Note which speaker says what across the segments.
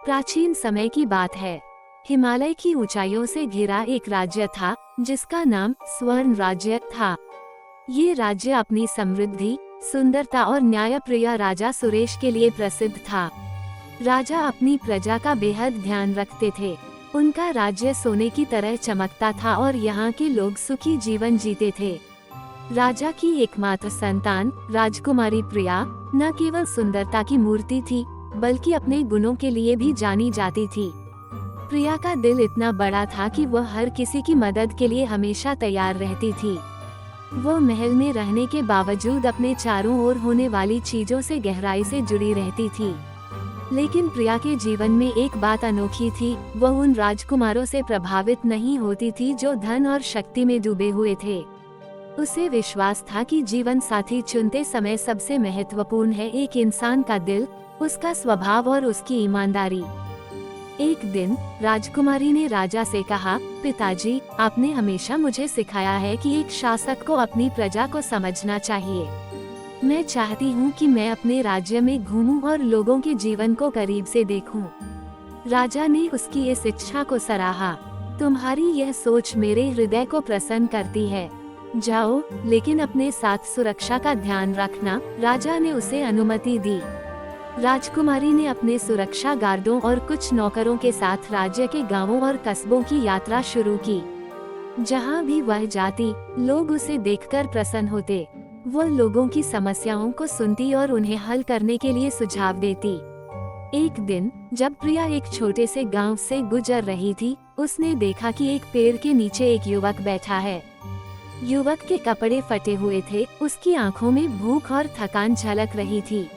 Speaker 1: प्राचीन समय की बात है। हिमालय की ऊंचाइयों से घिरा एक राज्य था जिसका नाम स्वर्ण राज्य था। ये राज्य अपनी समृद्धि, सुंदरता और न्यायप्रिय राजा सुरेश के लिए प्रसिद्ध था। राजा अपनी प्रजा का बेहद ध्यान रखते थे। उनका राज्य सोने की तरह चमकता था और यहाँ के लोग सुखी जीवन जीते थे। राजा की एकमात्र संतान राजकुमारी प्रिया न केवल सुंदरता की मूर्ति थी, बल्कि अपने गुणों के लिए भी जानी जाती थी। प्रिया का दिल इतना बड़ा था कि वह हर किसी की मदद के लिए हमेशा तैयार रहती थी। वह महल में रहने के बावजूद अपने चारों ओर होने वाली चीजों से गहराई से जुड़ी रहती थी। लेकिन प्रिया के जीवन में एक बात अनोखी थी, वह उन राजकुमारों से प्रभावित नहीं होती थी जो धन और शक्ति में डूबे हुए थे। उसे विश्वास था कि जीवन साथी चुनते समय सबसे महत्वपूर्ण है एक इंसान का दिल, उसका स्वभाव और उसकी ईमानदारी। एक दिन राजकुमारी ने राजा से कहा, पिताजी, आपने हमेशा मुझे सिखाया है कि एक शासक को अपनी प्रजा को समझना चाहिए। मैं चाहती हूँ कि मैं अपने राज्य में घूमूं और लोगों के जीवन को करीब से देखूं। राजा ने उसकी इस इच्छा को सराहा। तुम्हारी यह सोच मेरे हृदय को प्रसन्न करती है। जाओ, लेकिन अपने साथ सुरक्षा का ध्यान रखना। राजा ने उसे अनुमति दी। राजकुमारी ने अपने सुरक्षा गार्डों और कुछ नौकरों के साथ राज्य के गांवों और कस्बों की यात्रा शुरू की। जहां भी वह जाती, लोग उसे देखकर प्रसन्न होते। वह लोगों की समस्याओं को सुनती और उन्हें हल करने के लिए सुझाव देती। एक दिन जब प्रिया एक छोटे से गांव से गुजर रही थी, उसने देखा कि एक पेड़ के नीचे एक युवक बैठा है। युवक के कपड़े फटे हुए थे, उसकी आंखों में भूख और थकान झलक रही थी,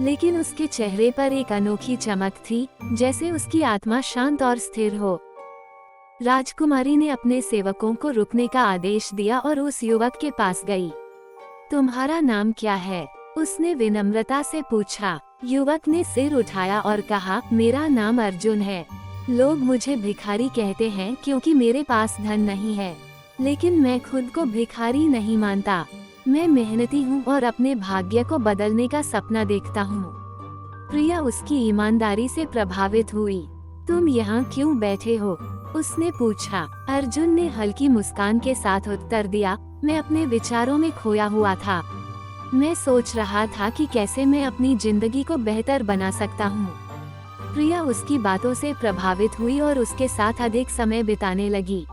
Speaker 1: लेकिन उसके चेहरे पर एक अनोखी चमक थी, जैसे उसकी आत्मा शांत और स्थिर हो। राजकुमारी ने अपने सेवकों को रुकने का आदेश दिया और उस युवक के पास गई। तुम्हारा नाम क्या है? उसने विनम्रता से पूछा। युवक ने सिर उठाया और कहा, मेरा नाम अर्जुन है। लोग मुझे भिखारी कहते हैं क्योंकि मेरे पास धन नहीं है, लेकिन मैं खुद को भिखारी नहीं मानता। मैं मेहनती हूँ और अपने भाग्य को बदलने का सपना देखता हूँ। प्रिया उसकी ईमानदारी से प्रभावित हुई। तुम यहाँ क्यों बैठे हो? उसने पूछा। अर्जुन ने हल्की मुस्कान के साथ उत्तर दिया, मैं अपने विचारों में खोया हुआ था। मैं सोच रहा था कि कैसे मैं अपनी जिंदगी को बेहतर बना सकता हूँ। प्रिया उसकी बातों से प्रभावित हुई और उसके साथ अधिक समय बिताने लगी।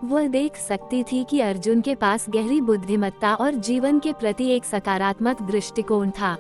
Speaker 1: वह देख सकती थी कि अर्जुन के पास गहरी बुद्धिमत्ता और जीवन के प्रति एक सकारात्मक दृष्टिकोण था।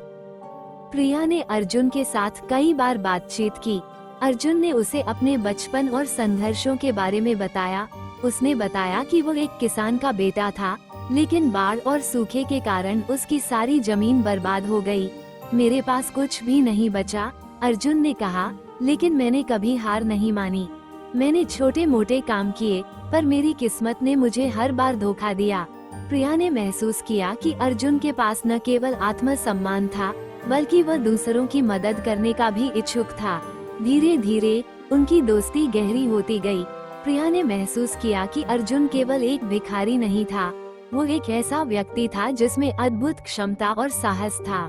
Speaker 1: प्रिया ने अर्जुन के साथ कई बार बातचीत की। अर्जुन ने उसे अपने बचपन और संघर्षों के बारे में बताया। उसने बताया कि वो एक किसान का बेटा था, लेकिन बाढ़ और सूखे के कारण उसकी सारी जमीन बर्बाद हो गई। मेरे पास कुछ भी नहीं बचा, अर्जुन ने कहा, लेकिन मैंने कभी हार नहीं मानी। मैंने छोटे मोटे काम किए, पर मेरी किस्मत ने मुझे हर बार धोखा दिया। प्रिया ने महसूस किया कि अर्जुन के पास न केवल आत्मसम्मान था, बल्कि वह दूसरों की मदद करने का भी इच्छुक था। धीरे धीरे उनकी दोस्ती गहरी होती गई। प्रिया ने महसूस किया कि अर्जुन केवल एक भिखारी नहीं था, वो एक ऐसा व्यक्ति था जिसमें अद्भुत क्षमता और साहस था।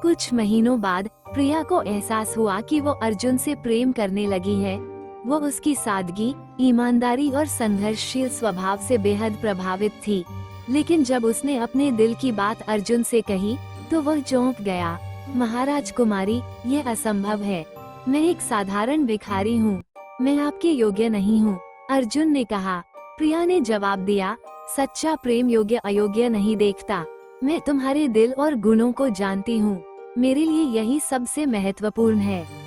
Speaker 1: कुछ महीनों बाद प्रिया को एहसास हुआ कि वो अर्जुन से प्रेम करने लगी है। वो उसकी सादगी, ईमानदारी और संघर्षशील स्वभाव से बेहद प्रभावित थी। लेकिन जब उसने अपने दिल की बात अर्जुन से कही, तो वह चौंक गया। महाराज कुमारी, ये असंभव है। मैं एक साधारण भिखारी हूँ, मैं आपके योग्य नहीं हूँ, अर्जुन ने कहा। प्रिया ने जवाब दिया, सच्चा प्रेम योग्य अयोग्य नहीं देखता। मैं तुम्हारे दिल और गुणों को जानती हूँ, मेरे लिए यही सबसे महत्वपूर्ण है।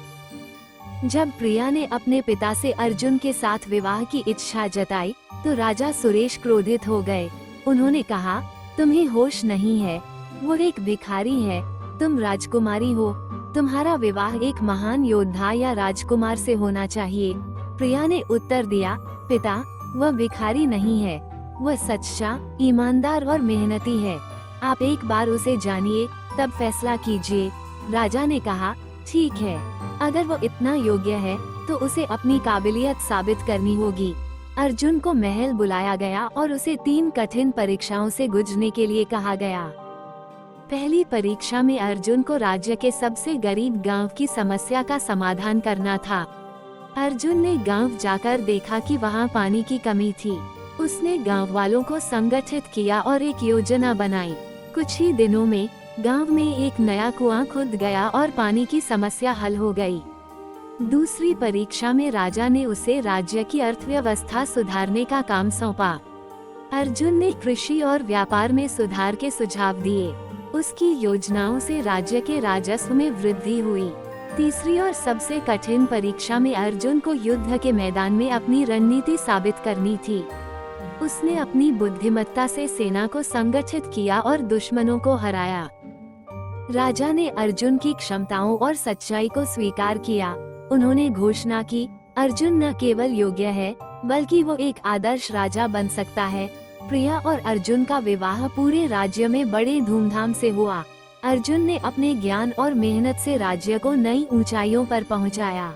Speaker 1: जब प्रिया ने अपने पिता से अर्जुन के साथ विवाह की इच्छा जताई, तो राजा सुरेश क्रोधित हो गए। उन्होंने कहा, तुम्हें होश नहीं है, वो एक भिखारी है, तुम राजकुमारी हो, तुम्हारा विवाह एक महान योद्धा या राजकुमार से होना चाहिए। प्रिया ने उत्तर दिया, पिता, वह भिखारी नहीं है, वह सच्चा, ईमानदार और मेहनती है। आप एक बार उसे जानिए, तब फैसला कीजिए। राजा ने कहा, ठीक है, अगर वो इतना योग्य है तो उसे अपनी काबिलियत साबित करनी होगी। अर्जुन को महल बुलाया गया और उसे 3 कठिन परीक्षाओं से गुजरने के लिए कहा गया। पहली परीक्षा में अर्जुन को राज्य के सबसे गरीब गांव की समस्या का समाधान करना था। अर्जुन ने गांव जाकर देखा कि वहां पानी की कमी थी। उसने गांव वालों को संगठित किया और एक योजना बनाई। कुछ ही दिनों में गांव में एक नया कुआं खुद गया और पानी की समस्या हल हो गई। दूसरी परीक्षा में राजा ने उसे राज्य की अर्थव्यवस्था सुधारने का काम सौंपा। अर्जुन ने कृषि और व्यापार में सुधार के सुझाव दिए। उसकी योजनाओं से राज्य के राजस्व में वृद्धि हुई। तीसरी और सबसे कठिन परीक्षा में अर्जुन को युद्ध के मैदान में अपनी रणनीति साबित करनी थी। उसने अपनी बुद्धिमत्ता से सेना को संगठित किया और दुश्मनों को हराया। राजा ने अर्जुन की क्षमताओं और सच्चाई को स्वीकार किया। उन्होंने घोषणा की, अर्जुन न केवल योग्य है बल्कि वो एक आदर्श राजा बन सकता है। प्रिया और अर्जुन का विवाह पूरे राज्य में बड़े धूमधाम से हुआ। अर्जुन ने अपने ज्ञान और मेहनत से राज्य को नई ऊंचाइयों पर पहुंचाया।